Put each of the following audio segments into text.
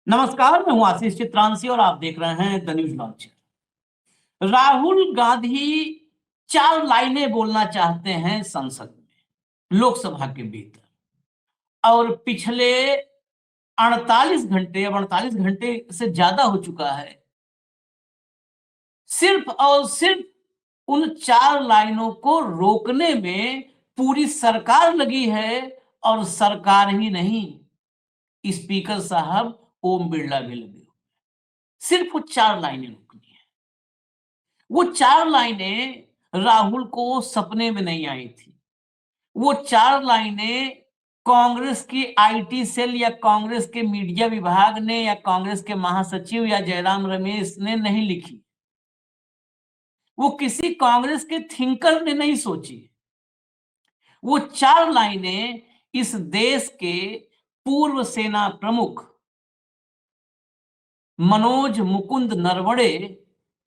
नमस्कार, मैं हूं आशीष चित्रांशी और आप देख रहे हैं the news launcher. Rahul Gandhi 4 लाइनें बोलना चाहते हैं संसद में, लोकसभा के भीतर, और पिछले 48 घंटे से ज्यादा हो चुका है। सिर्फ और सिर्फ उन 4 लाइनों को रोकने में पूरी सरकार लगी है, और सरकार ही नहीं, स्पीकर साहब ओम बिरला भी लगे। सिर्फ वो 4 लाइनें रोकनी है। वो 4 लाइनें राहुल को सपने में नहीं आई थी। वो 4 लाइनें कांग्रेस की आईटी सेल या कांग्रेस के मीडिया विभाग ने या कांग्रेस के महासचिव या जयराम रमेश ने नहीं लिखी। वो किसी कांग्रेस के थिंकर ने नहीं सोची। वो 4 लाइनें इस देश के पूर्व सेना प्रमुख मनोज मुकुंद नरवणे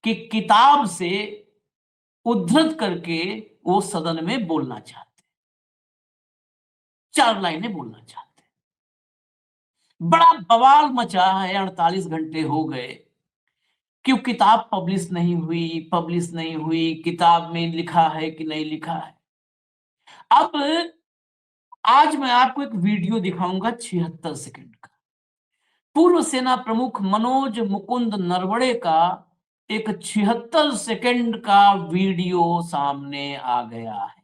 की किताब से उद्धृत करके वो सदन में बोलना चाहते, 4 लाइनें बोलना चाहते। बड़ा बवाल मचा है, 48 घंटे हो गए, क्यों किताब पब्लिश नहीं हुई, किताब में लिखा है कि नहीं लिखा है। अब आज मैं आपको एक वीडियो दिखाऊंगा 76 सेकंड का, पूर्व सेना प्रमुख मनोज मुकुंद नरवणे का एक 76 सेकंड का वीडियो सामने आ गया है।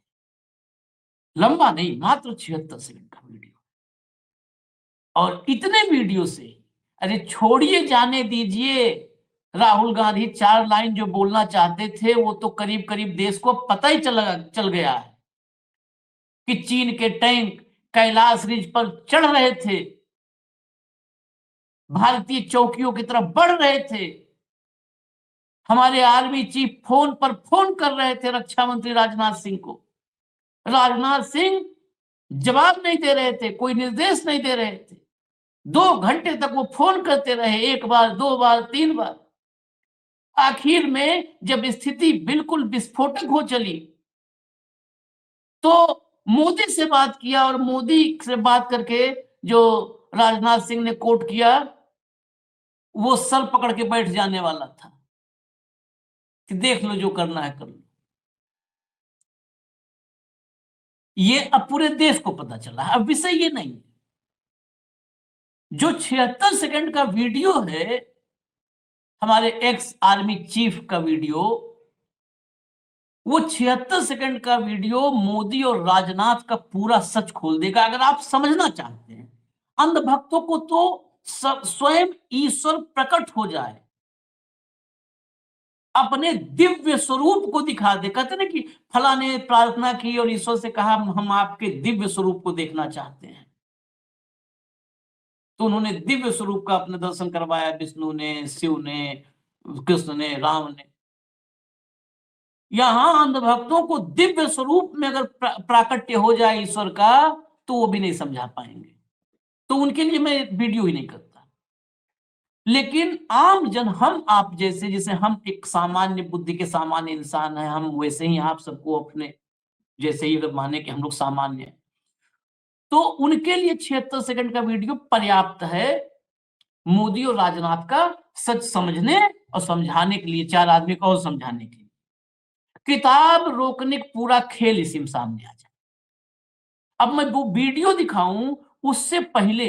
लंबा नहीं, मात्र 76 सेकंड का वीडियो। और इतने वीडियो से, अरे छोड़िए, जाने दीजिए, राहुल गांधी 4 लाइन जो बोलना चाहते थे वो तो करीब करीब देश को पता ही चल गया है कि चीन के टैंक कैलाश रिज पर चढ़ रहे थे, भारतीय चौकियों की तरफ बढ़ रहे थे। हमारे आर्मी चीफ फोन पर फोन कर रहे थे रक्षा मंत्री राजनाथ सिंह को। राजनाथ सिंह जवाब नहीं दे रहे थे, कोई निर्देश नहीं दे रहे थे। 2 घंटे तक वो फोन करते रहे, 1 बार, 2 बार, 3 बार। आखिर में जब स्थिति बिल्कुल विस्फोटक हो चली तो मोदी से बात किया, और मोदी से बात करके जो राजनाथ सिंह ने कोट किया, वो सर पकड़ के बैठ जाने वाला था कि देख लो, जो करना है कर लो। ये अब पूरे देश को पता चला है। अब विषय ये नहीं, जो 76 सेकंड का वीडियो है, हमारे एक्स आर्मी चीफ का वीडियो, वो 76 सेकंड का वीडियो मोदी और राजनाथ का पूरा सच खोल देगा। अगर आप समझना चाहते हैं, अंधभक्तों को तो स्वयं ईश्वर प्रकट हो जाए, अपने दिव्य स्वरूप को दिखा दे। कहते ना कि फला ने प्रार्थना की और ईश्वर से कहा, हम आपके दिव्य स्वरूप को देखना चाहते हैं। तो उन्होंने दिव्य स्वरूप का अपने दर्शन करवाया, विष्णु ने, शिव ने, कृष्ण ने, राम ने। यहां अंधभक्तों को दिव्य स्वरूप में अगर प्राकट्य हो जाए ईश्वर का, तो वो भी नहीं समझा पाएंगे। तो उनके लिए मैं वीडियो ही नहीं करता। लेकिन आम जन, हम आप जैसे हम एक सामान्य बुद्धि के सामान्य इंसान हैं, हम वैसे ही आप सबको अपने जैसे ही अगर माने कि हम लोग सामान्य हैं, तो उनके लिए 76 सेकंड का वीडियो पर्याप्त है, मोदी और राजनाथ का सच समझने और समझाने के लिए, 4 आदमी को और समझाने के लिए। किताब रोकने का पूरा खेल इसी में सामने आ जाए। अब मैं वो वीडियो दिखाऊं उससे पहले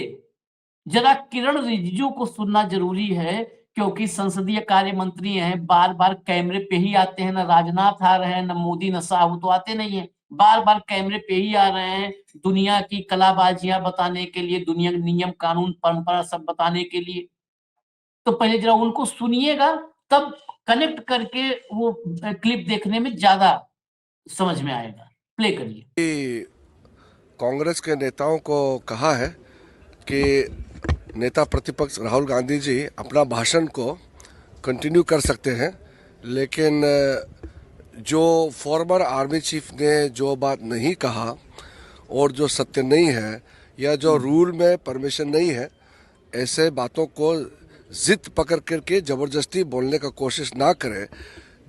जरा किरण रिजिजू को सुनना जरूरी है, क्योंकि संसदीय कार्य मंत्री हैं, बार बार कैमरे पे ही आते हैं। ना राजनाथ आ रहे हैं, ना मोदी, ना शाह, तो आते नहीं है, बार बार कैमरे पे ही आ रहे हैं, दुनिया की कलाबाजियां बताने के लिए, दुनिया के नियम कानून परंपरा सब बताने के लिए। तो पहले जरा उनको सुनिएगा, तब कनेक्ट करके वो क्लिप देखने में ज्यादा समझ में आएगा। प्ले करिए। कांग्रेस के नेताओं को कहा है कि नेता प्रतिपक्ष राहुल गांधी जी अपना भाषण को कंटिन्यू कर सकते हैं, लेकिन जो फॉर्मर आर्मी चीफ ने जो बात नहीं कहा और जो सत्य नहीं है, या जो रूल में परमिशन नहीं है, ऐसे बातों को जिद पकड़ करके ज़बरदस्ती बोलने का कोशिश ना करें,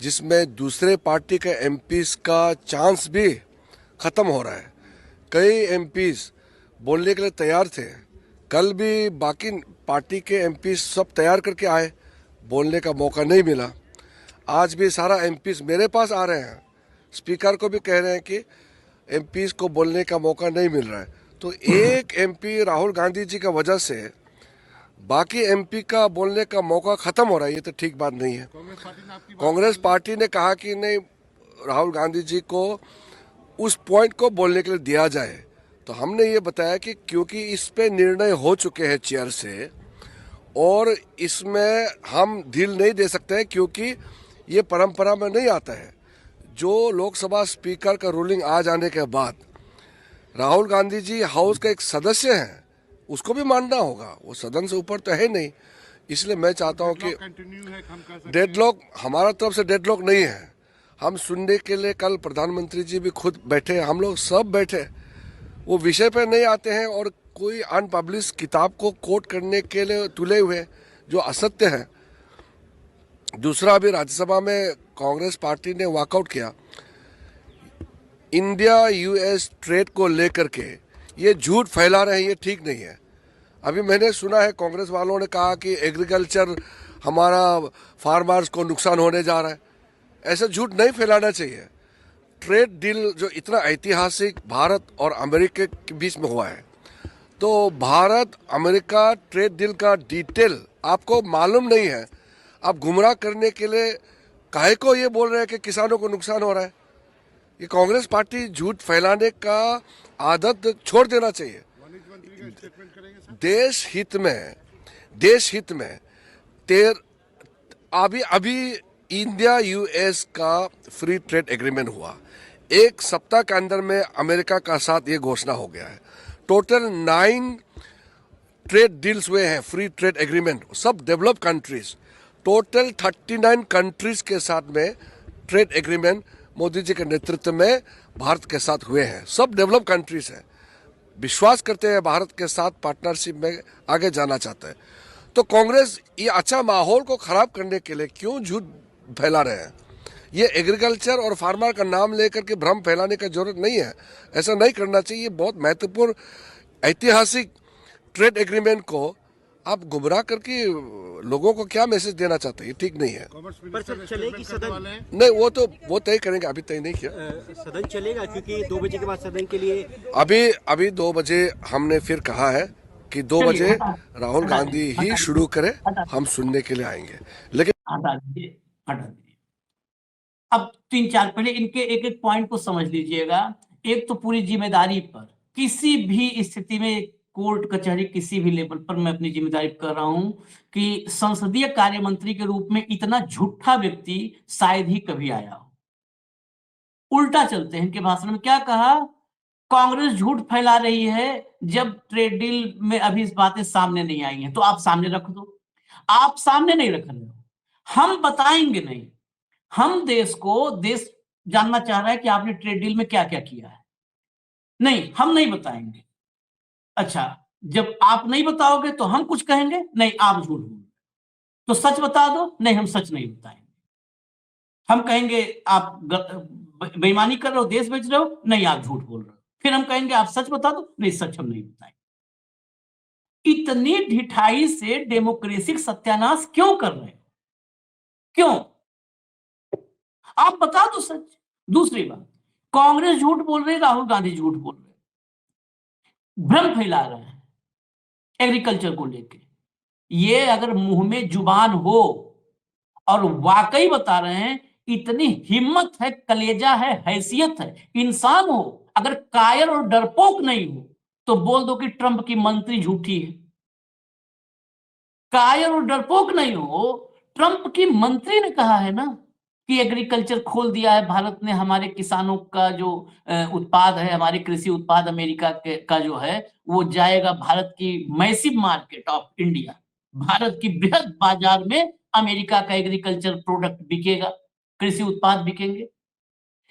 जिसमें दूसरे पार्टी के एमपीज का चांस भी ख़त्म हो रहा है। कई एमपीज बोलने के लिए तैयार थे, कल भी बाकी पार्टी के एमपी सब तैयार करके आए, बोलने का मौका नहीं मिला। आज भी सारा एमपी मेरे पास आ रहे हैं, स्पीकर को भी कह रहे हैं कि एमपी को बोलने का मौका नहीं मिल रहा है। तो एक एमपी राहुल गांधी जी का वजह से बाकी एमपी का बोलने का मौका खत्म हो रहा है, ये तो ठीक बात नहीं है। कांग्रेस पार्टी ने कहा कि नहीं, राहुल गांधी जी को उस पॉइंट को बोलने के लिए दिया जाए। तो हमने ये बताया कि क्योंकि इस पे निर्णय हो चुके हैं चेयर से, और इसमें हम ढील नहीं दे सकते हैं, क्योंकि ये परंपरा में नहीं आता है। जो लोकसभा स्पीकर का रूलिंग आ जाने के बाद राहुल गांधी जी हाउस का एक सदस्य हैं, उसको भी मानना होगा, वो सदन से ऊपर तो है नहीं। इसलिए मैं चाहता हूं कि डेडलॉक, हमारा तरफ से डेडलॉक नहीं है। हम सुनने के लिए, कल प्रधानमंत्री जी भी खुद बैठे, हम लोग सब बैठे, वो विषय पे नहीं आते हैं और कोई अनपब्लिश किताब को कोट करने के लिए तुले हुए जो असत्य है। दूसरा, अभी राज्यसभा में कांग्रेस पार्टी ने वॉकआउट किया इंडिया यूएस ट्रेड को लेकर के, ये झूठ फैला रहे हैं, ये ठीक नहीं है। अभी मैंने सुना है कांग्रेस वालों ने कहा कि एग्रीकल्चर हमारा फार्मर्स को नुकसान होने जा रहा है। ऐसा झूठ नहीं फैलाना चाहिए। ट्रेड डील जो इतना ऐतिहासिक भारत और अमेरिका के बीच में हुआ है, तो भारत अमेरिका ट्रेड डील का डिटेल आपको मालूम नहीं है। आप गुमराह करने के लिए काहे को ये बोल रहे हैं कि किसानों को नुकसान हो रहा है। ये कांग्रेस पार्टी झूठ फैलाने का आदत छोड़ देना चाहिए। देश हित में अभी इंडिया यूएस का फ्री ट्रेड एग्रीमेंट हुआ, एक सप्ताह के अंदर में अमेरिका का साथ ये घोषणा हो गया है। टोटल 9 ट्रेड डील्स हुए हैं, फ्री ट्रेड एग्रीमेंट, सब डेवलप कंट्रीज। टोटल 39 कंट्रीज के साथ में ट्रेड एग्रीमेंट मोदी जी के नेतृत्व में भारत के साथ हुए हैं, सब डेवलप कंट्रीज हैं। विश्वास करते हैं भारत के साथ पार्टनरशिप में आगे जाना चाहते हैं। तो कांग्रेस ये अच्छा माहौल को खराब करने के लिए क्यों झूठ फैला रहे हैं। ये एग्रीकल्चर और फार्मर का नाम लेकर के भ्रम फैलाने की जरूरत नहीं है, ऐसा नहीं करना चाहिए। बहुत महत्वपूर्ण ऐतिहासिक ट्रेड एग्रीमेंट को आप गुमराह करके लोगों को क्या मैसेज देना चाहते हैं, ये ठीक नहीं है। पर सर चलेगी सदन? नहीं, वो तय करेंगे, अभी तय नहीं किया। सदन चलेगा क्योंकि 2 बजे के बाद सदन के लिए अभी 2 बजे हमने फिर कहा है कि 2 बजे राहुल गांधी ही शुरू करे, हम सुनने के लिए आएंगे। लेकिन हटा दीजिए। अब 3-4 पहले इनके एक एक पॉइंट को समझ लीजिएगा। एक तो पूरी जिम्मेदारी पर, किसी भी स्थिति में कोर्ट कचहरी किसी भी लेवल पर मैं अपनी जिम्मेदारी कर रहा हूं कि संसदीय कार्य मंत्री के रूप में इतना झूठा व्यक्ति शायद ही कभी आया हो। उल्टा चलते हैं। इनके भाषण में क्या कहा, कांग्रेस झूठ फैला रही है जब ट्रेड डील में अभी इस बातें सामने नहीं आई हैं, तो आप सामने रख दो। आप सामने नहीं रख रहे हो, हम बताएंगे नहीं। हम देश जानना चाह रहा है कि आपने ट्रेड डील में क्या क्या किया है, नहीं हम नहीं बताएंगे। अच्छा, जब आप नहीं बताओगे तो हम कुछ कहेंगे, नहीं आप झूठ बोल, तो सच बता दो, नहीं हम सच नहीं बताएंगे। हम कहेंगे आप बेईमानी कर रहे हो, देश बेच रहे हो, नहीं आप झूठ बोल रहे हो। फिर हम कहेंगे आप सच बता दो, नहीं सच हम नहीं बताएंगे। इतनी ढिठाई से डेमोक्रेसी सत्यानाश क्यों कर रहे हो, क्यों? आप बता दो सच। दूसरी बात, कांग्रेस झूठ बोल रही है, राहुल गांधी झूठ बोल रहे हैं, भ्रम फैला रहे हैं एग्रीकल्चर को लेके। ये अगर मुंह में जुबान हो और वाकई बता रहे हैं, इतनी हिम्मत है, कलेजा है, हैसियत है, इंसान हो, अगर कायर और डरपोक नहीं हो तो बोल दो कि ट्रंप की मंत्री झूठी है। कायर और डरपोक नहीं हो, ट्रंप की मंत्री ने कहा है ना कि एग्रीकल्चर खोल दिया है भारत ने, हमारे किसानों का जो उत्पाद है, हमारे कृषि उत्पाद अमेरिका का जो है वो जाएगा भारत की massive market of India, Bharat की बृहद बाजार में अमेरिका का एग्रीकल्चर प्रोडक्ट बिकेगा, कृषि उत्पाद बिकेंगे।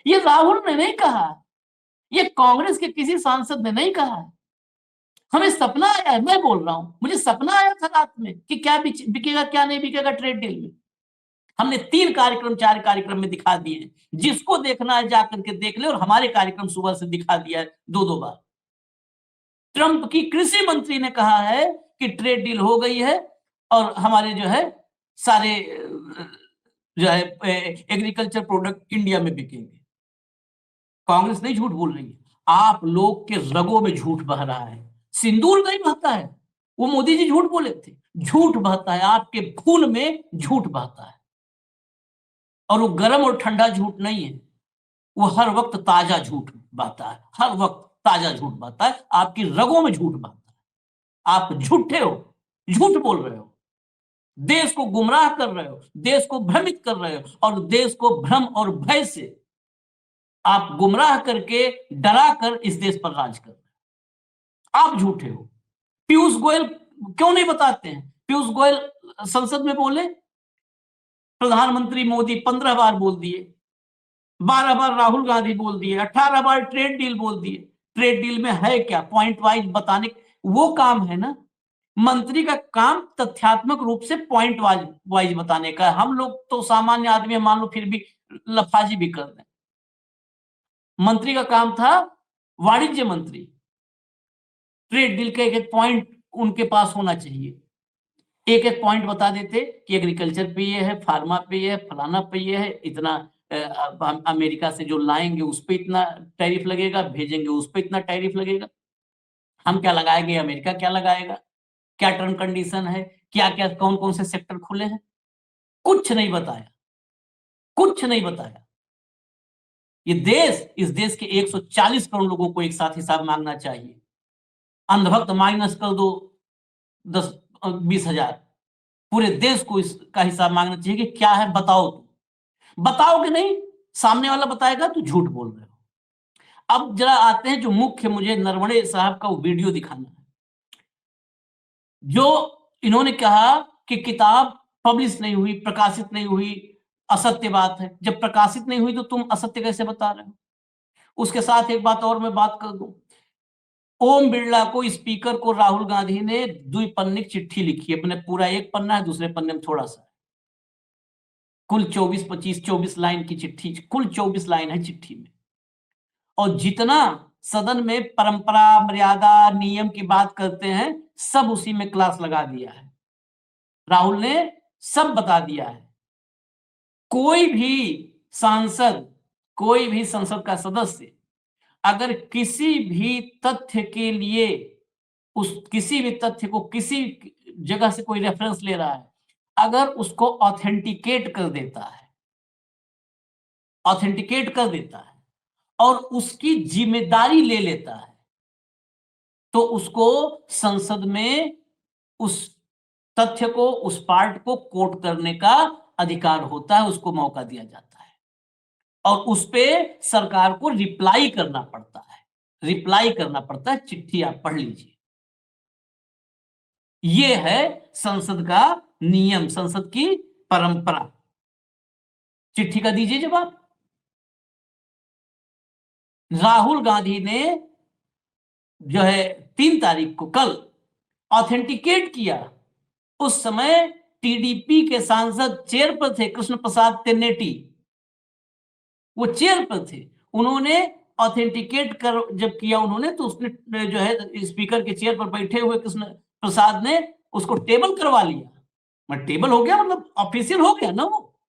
ये राहुल ने नहीं कहा, ये कांग्रेस के किसी सांसद ने नहीं कहा। हमें सपना आया है, मैं बोल रहा हूं, मुझे सपना आया था रात में कि क्या बिकेगा क्या नहीं बिकेगा ट्रेड डील में। हमने 3 कार्यक्रम 4 कार्यक्रम में दिखा दिए, जिसको देखना है जाकर के देख ले, और हमारे कार्यक्रम सुबह से दिखा दिया है 2-2 बार। ट्रंप की कृषि मंत्री ने कहा है कि ट्रेड डील हो गई है और हमारे जो है सारे जो है एग्रीकल्चर प्रोडक्ट इंडिया में बिकेंगे। कांग्रेस नहीं झूठ बोल रही है, आप लोग के रगों में झूठ बह रहा है, सिंदूर नहीं बहता है। वो मोदी जी झूठ बोले थे, झूठ बहता है, आपके खून में झूठ बहता है। और वो गर्म और ठंडा झूठ नहीं है, वो हर वक्त ताजा झूठ बहता है, हर वक्त ताजा झूठ बहता है, आपकी रगों में झूठ बहता है। आप झूठे हो, झूठ बोल रहे हो, देश को गुमराह कर रहे हो, देश को भ्रमित कर रहे हो, और देश को भ्रम और भय से आप गुमराह करके डरा कर इस देश पर राज कर रहे हो। आप झूठे हो। पीयूष गोयल क्यों नहीं बताते हैं? पीयूष गोयल संसद में बोले, प्रधानमंत्री मोदी 15 बार बोल दिए, 12 बार राहुल गांधी बोल दिए, 18 बार ट्रेड डील बोल दिए। ट्रेड डील में है क्या? पॉइंट वाइज बताने, वो काम है ना मंत्री का काम, तथ्यात्मक रूप से पॉइंट वाइज बताने का। हम लोग तो सामान्य आदमी, मान लो फिर भी लफाजी भी कर दें। मंत्री का काम था, वाणिज्य मंत्री, ट्रेड डील का एक एक पॉइंट उनके पास होना चाहिए। एक एक पॉइंट बता देते कि एग्रीकल्चर पे ये है, फार्मा पे ये है, फलाना पे ये है, इतना अमेरिका से जो लाएंगे उस पे इतना टैरिफ लगेगा, भेजेंगे उस पे इतना टैरिफ लगेगा, हम क्या लगाएंगे, अमेरिका क्या लगाएगा, क्या टर्म कंडीशन है, क्या क्या कौन कौन से सेक्टर खुले हैं, कुछ नहीं बताया, कुछ नहीं बताया। ये देश, इस देश के 140 करोड़ लोगों को एक साथ हिसाब मांगना चाहिए। अंधभक्त माइनस कर दो 10-20 हजार, पूरे देश को इसका हिसाब मांगना चाहिए कि क्या है, बताओ। तुम बताओगे नहीं, सामने वाला बताएगा तो झूठ बोल रहे हो। अब जरा आते हैं जो मुख्य, मुझे नरवणे साहब का वो वीडियो दिखाना है, जो इन्होंने कहा कि किताब पब्लिश नहीं हुई, प्रकाशित नहीं हुई, असत्य बात है। जब प्रकाशित नहीं हुई तो तुम असत्य कैसे बता रहे हो? उसके साथ एक बात और मैं बात कर दूं, ओम बिरला को, स्पीकर को, राहुल गांधी ने द्विपन्निक चिट्ठी लिखी है। अपने पूरा एक पन्ना है, दूसरे पन्ने में थोड़ा सा, कुल 24 लाइन की चिट्ठी, कुल 24 लाइन है चिट्ठी में। और जितना सदन में परंपरा, मर्यादा, नियम की बात करते हैं, सब उसी में क्लास लगा दिया है। राहुल ने सब बता दिया है। कोई भी सांसद, कोई भी संसद का सदस्य अगर किसी भी तथ्य के लिए, उस किसी भी तथ्य को किसी जगह से कोई रेफरेंस ले रहा है, अगर उसको ऑथेंटिकेट कर देता है, ऑथेंटिकेट कर देता है और उसकी जिम्मेदारी ले लेता है, तो उसको संसद में उस तथ्य को, उस पार्ट को कोट करने का अधिकार होता है, उसको मौका दिया जाता है और उस पे सरकार को रिप्लाई करना पड़ता है, रिप्लाई करना पड़ता है। चिट्ठी आप पढ़ लीजिए, ये है संसद का नियम, संसद की परंपरा। चिट्ठी का दीजिए जवाब। राहुल गांधी ने जो है 3 तारीख को, कल ऑथेंटिकेट किया। उस समय टीडीपी के सांसद चेयर पर थे, कृष्ण प्रसाद तेन्नेटी, वो चेयर पर थे। उन्होंने ऑथेंटिकेट कर जब किया उन्होंने, तो उसने जो है स्पीकर के चेयर पर बैठे हुए कृष्ण प्रसाद ने उसको टेबल करवा लिया। मैं टेबल हो गया, मतलब ऑफिशियल हो गया ना, वो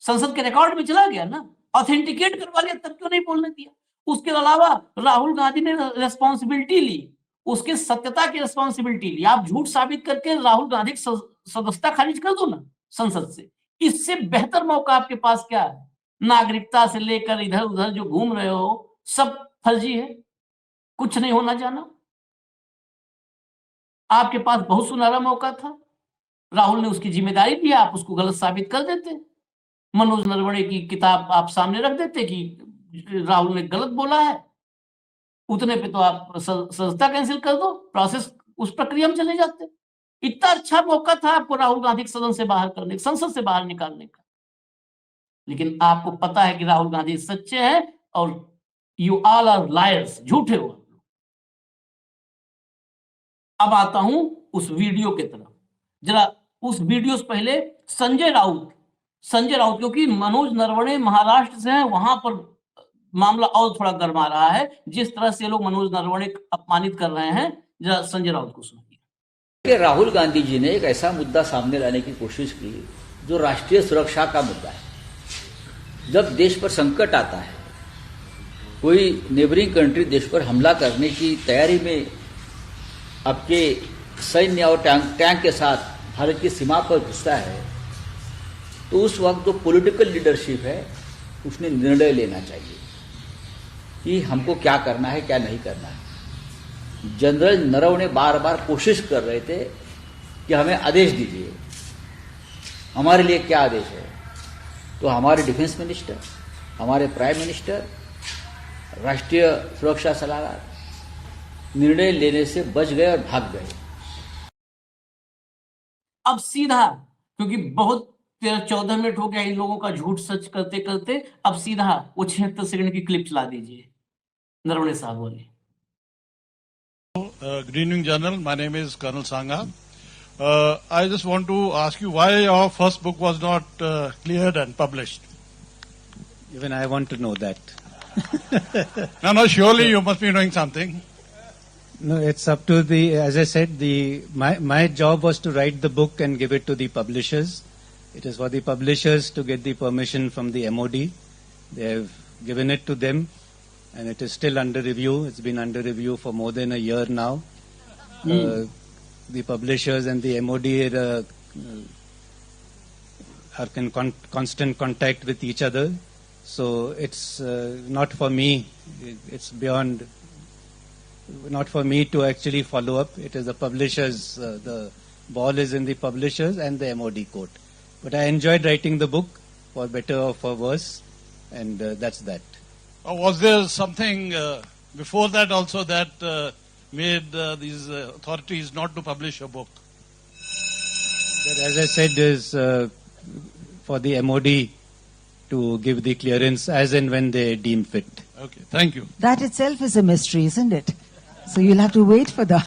संसद के रिकॉर्ड में चला गया ना, ऑथेंटिकेट करवा लिया, तब क्यों नहीं बोलने दिया? उसके अलावा राहुल गांधी ने रेस्पॉन्सिबिलिटी ली, उसकी सत्यता की रेस्पॉन्सिबिलिटी ली। आप झूठ साबित करके राहुल गांधी की सदस्यता खारिज कर दो ना संसद से, इससे बेहतर मौका आपके पास क्या है? नागरिकता से लेकर इधर उधर जो घूम रहे हो, सब फर्जी है, कुछ नहीं होना जाना। आपके पास बहुत सुनहरा मौका था, राहुल ने उसकी जिम्मेदारी ली, आप उसको गलत साबित कर देते। मनोज नरवणे की किताब आप सामने रख देते कि राहुल ने गलत बोला है, उतने पे तो आप सदस्यता कैंसिल कर दो, प्रोसेस उस प्रक्रिया में चले जाते। इतना अच्छा मौका था आपको राहुल गांधी को सदन से बाहर करने, संसद से बाहर निकालने का, लेकिन आपको पता है कि राहुल गांधी सच्चे हैं और यू ऑल आर लायर्स, झूठे हो। अब आता हूं उस वीडियो की तरफ। जरा उस वीडियो से पहले संजय राउत, क्योंकि मनोज नरवणे महाराष्ट्र से हैं, वहां पर मामला और थोड़ा गर्मा रहा है। जिस तरह से लोग मनोज नरवणे अपमानित कर रहे हैं, जरा संजय राउत को सुनिए। कि राहुल गांधी जी ने एक ऐसा मुद्दा सामने लाने की कोशिश की जो राष्ट्रीय सुरक्षा का मुद्दा है। जब देश पर संकट आता है, कोई नेबरिंग कंट्री देश पर हमला करने की तैयारी में आपके सैन्य और टैंक के साथ भारत की सीमा पर घुसता है, तो उस वक्त जो पॉलिटिकल लीडरशिप है उसने निर्णय लेना चाहिए कि हमको क्या करना है, क्या नहीं करना है। जनरल नरवणे बार बार कोशिश कर रहे थे कि हमें आदेश दीजिए, हमारे लिए क्या आदेश है। तो हमारे डिफेंस मिनिस्टर, हमारे प्राइम मिनिस्टर, राष्ट्रीय सुरक्षा सलाहकार निर्णय लेने से बच गए और भाग गए। अब सीधा, क्योंकि बहुत 13-14 मिनट हो गया इन लोगों का झूठ सच करते करते, अब सीधा वो 76 सेकंड की क्लिप चला दीजिए नरवणे साहब बोले। Good evening, General. My name is Colonel Sangha. I just want to ask you why your first book was not cleared and published. Even I want to know that. No, surely you must be knowing something. No, it's up to as I said, my job was to write the book and give it to the publishers. It is for the publishers to get the permission from the MOD. They have given it to them, and it is still under review. It's been under review for more than a year now. The publishers and the MOD are in constant contact with each other. So it's not for me. It's beyond. Not for me to actually follow up. It is the publishers. The ball is in the publishers and the MOD court. But I enjoyed writing the book, for better or for worse, and that's that. Was there something before that also that made these authorities not to publish a book? That, as I said, is for the MOD to give the clearance as and when they deem fit. Okay, thank you. That itself is a mystery, isn't it? So you'll have to wait for the...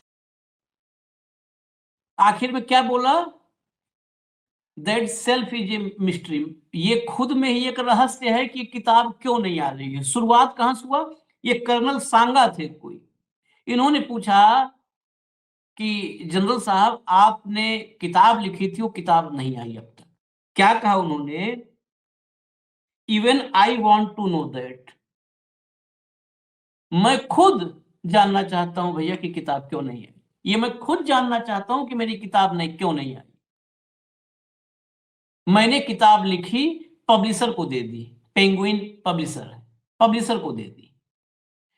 आखिर में क्या बोला? That self is a mystery. ये खुद में ही एक रहस्य है कि किताब क्यों नहीं आ रही है। शुरुआत कहां से हुआ? ये कर्नल सांगा थे कोई, इन्होंने पूछा कि जनरल साहब आपने किताब लिखी थी, वो किताब नहीं आई अब तक। क्या कहा उन्होंने? Even I want to know that, मैं खुद जानना चाहता हूं भैया कि किताब क्यों नहीं आई। ये मैं खुद जानना चाहता हूं कि मेरी किताब क्यों नहीं आई। मैंने किताब लिखी, पब्लिशर को दे दी, पेंगुइन पब्लिशर है, पब्लिशर को दे दी।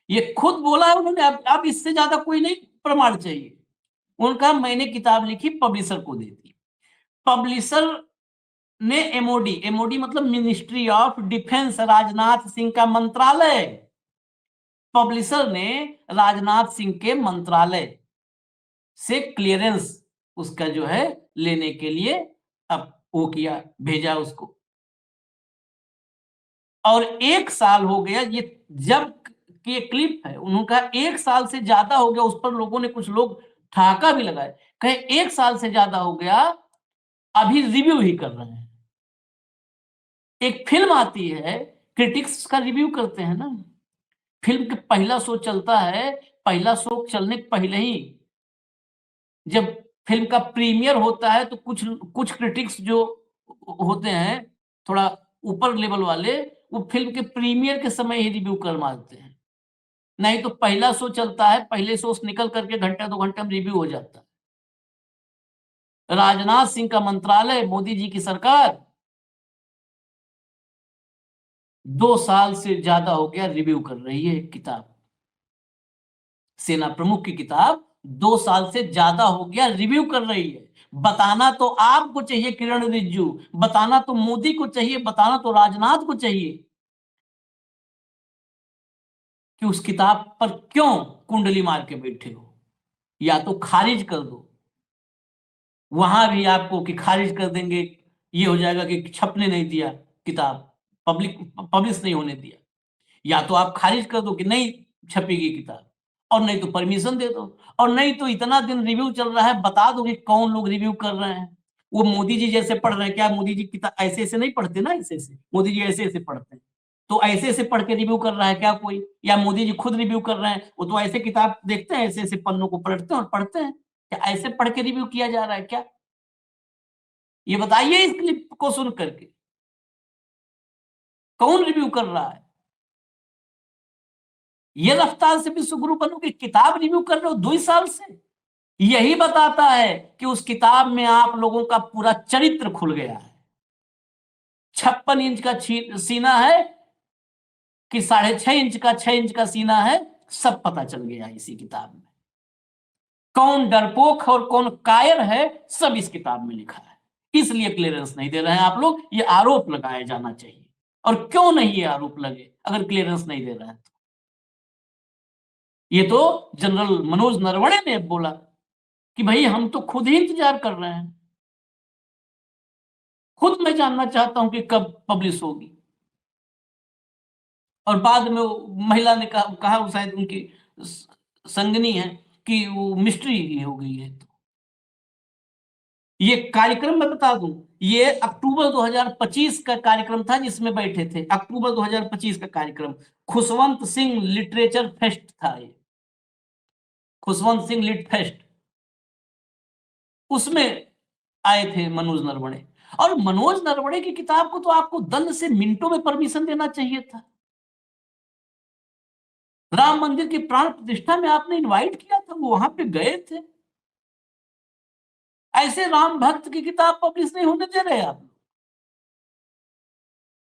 ये खुद बोला है उन्होंने। अब इससे ज्यादा कोई नहीं प्रमाण चाहिए। उनका मैंने किताब लिखी, पब्लिशर को दे दी। पब्लिशर ने एमओडी मतलब ministry of defence, Rajnath Singh का मंत्रालय, पब्लिशर ने राजनाथ सिंह के मंत्रालय से क्लियरेंस उसका जो है लेने के लिए अब वो किया, भेजा उसको। और 1 साल हो गया, ये जब ये क्लिप है उनका 1 साल से ज्यादा हो गया। उस पर लोगों ने, कुछ लोग ठहाका भी लगाए, कहे 1 साल से ज्यादा हो गया, अभी रिव्यू ही कर रहे हैं। एक फिल्म आती है, क्रिटिक्स का रिव्यू करते हैं ना। फिल्म का पहला शो चलता है, पहला शो चलने के पहले ही जब फिल्म का प्रीमियर होता है तो कुछ क्रिटिक्स जो होते हैं थोड़ा ऊपर लेवल वाले, वो फिल्म के प्रीमियर के समय ही रिव्यू कर मारते हैं। नहीं तो पहला शो चलता है, पहले शो निकल करके घंटा 2 घंटे में रिव्यू हो जाता है। राजनाथ सिंह का मंत्रालय, मोदी जी की सरकार 2 साल से ज्यादा हो गया रिव्यू कर रही है किताब। सेना प्रमुख की किताब 2 साल से ज्यादा हो गया रिव्यू कर रही है। बताना तो आपको चाहिए किरण रिजिजू, बताना तो मोदी को चाहिए, बताना तो राजनाथ को चाहिए कि उस किताब पर क्यों कुंडली मार के बैठे हो। या तो खारिज कर दो, वहां भी आपको कि खारिज कर देंगे, ये हो जाएगा कि छपने नहीं दिया किताब, पब्लिश नहीं होने दिया। या तो आप खारिज कर दो कि नहीं छपेगी किताब, और नहीं तो परमिशन दे दो, और नहीं तो इतना दिन रिव्यू चल रहा है, बता दो कि कौन लोग रिव्यू कर रहे हैं। वो मोदी जी जैसे पढ़ रहे हैं क्या? मोदी जी किताब ऐसे ऐसे नहीं पढ़ते ना, ऐसे ऐसे मोदी जी ऐसे ऐसे पढ़ते हैं। तो ऐसे ऐसे पढ़ के रिव्यू कर रहा है क्या कोई, या मोदी जी खुद रिव्यू कर रहे हैं? वो तो ऐसे किताब देखते हैं, ऐसे ऐसे पन्नों को पलटते हैं और पढ़ते हैं। क्या ऐसे पढ़ के रिव्यू किया जा रहा है क्या? ये बताइए इस क्लिप को सुन करके कौन रिव्यू कर रहा है? ये रफ्तार से विश्व गुरु बनोगे, किताब रिव्यू कर रहे हो 2 साल से? यही बताता है कि उस किताब में आप लोगों का पूरा चरित्र खुल गया है। 56 इंच का सीना है कि 6.5 इंच का, 6 इंच का सीना है, सब पता चल गया इसी किताब में। कौन डरपोक और कौन कायर है, सब इस किताब में लिखा है। इसलिए क्लियरेंस नहीं दे रहे हैं आप लोग। ये आरोप लगाया जाना चाहिए। और क्यों नहीं ये आरोप लगे अगर क्लियरेंस नहीं दे रहे हैं तो? ये तो जनरल मनोज नरवणे ने बोला कि भाई हम तो खुद ही इंतजार कर रहे हैं, खुद मैं जानना चाहता हूं कि कब पब्लिश होगी। और बाद में महिला ने कहा वो शायद उनकी संगनी है कि वो मिस्ट्री हो गई है। तो ये कार्यक्रम मैं बता दूं, ये अक्टूबर 2025 का कार्यक्रम था जिसमें बैठे थे। अक्टूबर 2025 का कार्यक्रम, खुशवंत सिंह लिटरेचर फेस्ट था ये, खुशवंत सिंह लिट फेस्ट। उसमें आए थे मनोज नरवणे। और मनोज नरवणे की किताब को तो आपको दंड से मिनटों में परमिशन देना चाहिए था। राम मंदिर की प्राण प्रतिष्ठा में आपने इनवाइट किया था, वो वहां पे गए थे। ऐसे राम भक्त की किताब पब्लिश नहीं होने दे रहे आप।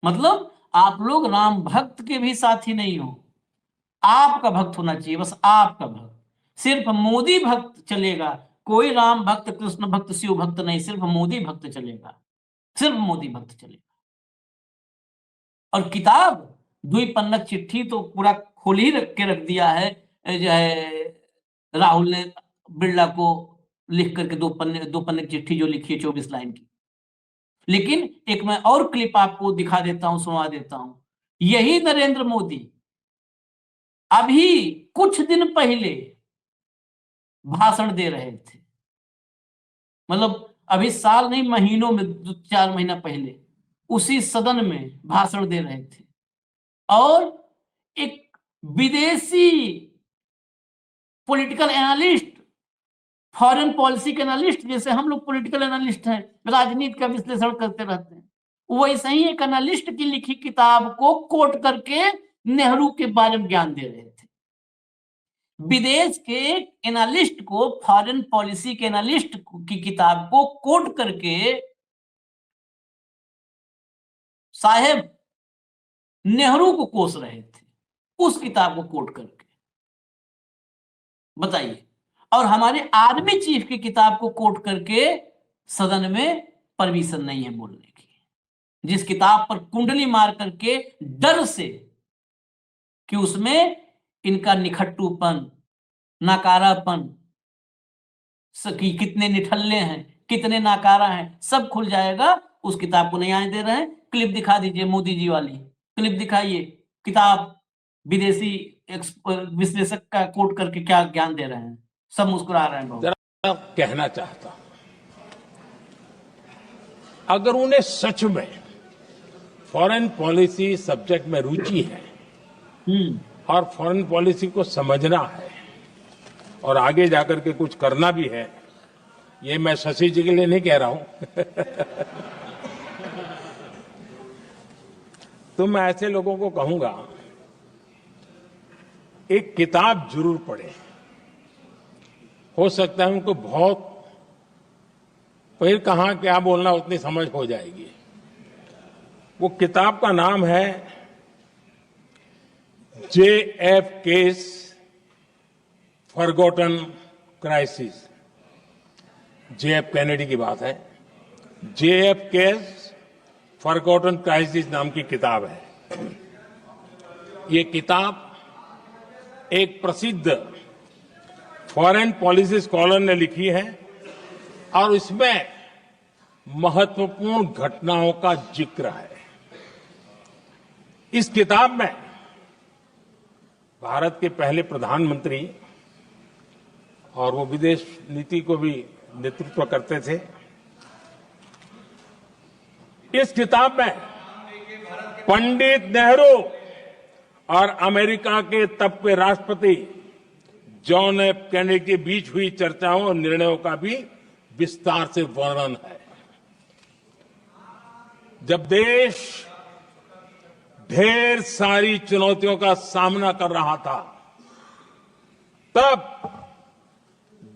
मतलब आप लोग राम भक्त के भी साथी नहीं हो। आपका भक्त होना चाहिए, बस आपका भक्त। सिर्फ मोदी भक्त चलेगा, कोई राम भक्त, कृष्ण भक्त, शिव भक्त नहीं, सिर्फ मोदी भक्त चलेगा, सिर्फ मोदी भक्त चलेगा। और किताब 2 पन्नक चिट्ठी तो पूरा खोल ही रख दिया है, जो है राहुल ने बिरला को लिख करके 2 पन्ने की चिट्ठी जो लिखी है 24 लाइन की। लेकिन एक मैं और क्लिप आपको दिखा देता हूं, सुना देता हूं। यही नरेंद्र मोदी अभी कुछ दिन पहले भाषण दे रहे थे, मतलब अभी साल नहीं, महीनों में 4 महीना पहले उसी सदन में भाषण दे रहे थे। और एक विदेशी पॉलिटिकल एनालिस्ट, फॉरेन पॉलिसी के एनालिस्ट, जैसे हम लोग पॉलिटिकल एनालिस्ट हैं, राजनीति का विश्लेषण करते रहते हैं, वैसे ही एक एनालिस्ट की लिखी किताब को कोट करके नेहरू के बारे में ज्ञान दे रहे थे। विदेश के एनालिस्ट को, फॉरेन पॉलिसी के एनालिस्ट की किताब को कोट करके साहेब नेहरू को कोस रहे थे, उस किताब को कोट करके। बताइए। और हमारे आर्मी चीफ की किताब को कोट करके सदन में परमिशन नहीं है बोलने की, जिस किताब पर कुंडली मार करके डर से कि उसमें इनका निखट्टूपन, नाकारापन, कि कितने निठल्ले हैं, कितने नाकारा हैं, सब खुल जाएगा, उस किताब को नहीं आने दे रहे हैं। क्लिप दिखा दीजिए, मोदी जी वाली क्लिप दिखाइए। किताब विदेशी विश्लेषक का कोट करके क्या ज्ञान दे रहे हैं, सब मुस्कुरा रहे हैं। बहुत कहना चाहता हूं, अगर उन्हें सच में फॉरेन पॉलिसी सब्जेक्ट में रुचि है और फॉरेन पॉलिसी को समझना है और आगे जाकर के कुछ करना भी है, ये मैं शशि जी के लिए नहीं कह रहा हूं तो मैं ऐसे लोगों को कहूंगा, एक किताब जरूर पढ़ें। हो सकता है उनको बहुत फिर कहां क्या बोलना उतनी समझ हो जाएगी। वो किताब का नाम है JFK's forgotten crisis. JF Kennedy की बात है। JFK's फॉरगॉटन क्राइसिस नाम की किताब है। ये किताब एक प्रसिद्ध फॉरेन पॉलिसी स्कॉलर ने लिखी है और इसमें महत्वपूर्ण घटनाओं का जिक्र है। इस किताब में भारत के पहले प्रधानमंत्री, और वो विदेश नीति को भी नेतृत्व करते थे, इस किताब में पंडित नेहरू और अमेरिका के तब के राष्ट्रपति जॉन एफ कैनेडी के बीच हुई चर्चाओं और निर्णयों का भी विस्तार से वर्णन है। जब देश ढेर सारी चुनौतियों का सामना कर रहा था, तब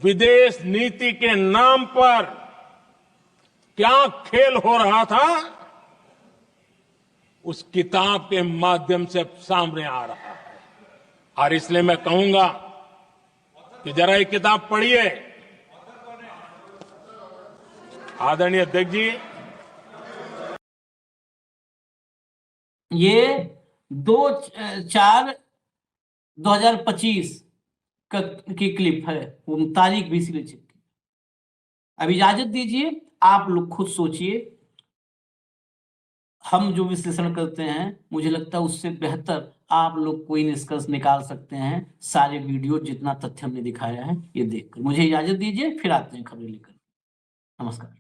विदेश नीति के नाम पर क्या खेल हो रहा था, उस किताब के माध्यम से सामने आ रहा है। और इसलिए मैं कहूंगा कि जरा ये किताब पढ़िए। आदरणीय अध्यक्ष जी, ये 2/4/2025 की क्लिप है, वो तारीख भी इसलिए चेक की। अब इजाजत दीजिए, आप लोग खुद सोचिए। हम जो विश्लेषण करते हैं, मुझे लगता है उससे बेहतर आप लोग कोई निष्कर्ष निकाल सकते हैं सारे वीडियो जितना तथ्य हमने दिखाया है ये देखकर। मुझे इजाजत दीजिए, फिर आते हैं खबरें लेकर। नमस्कार।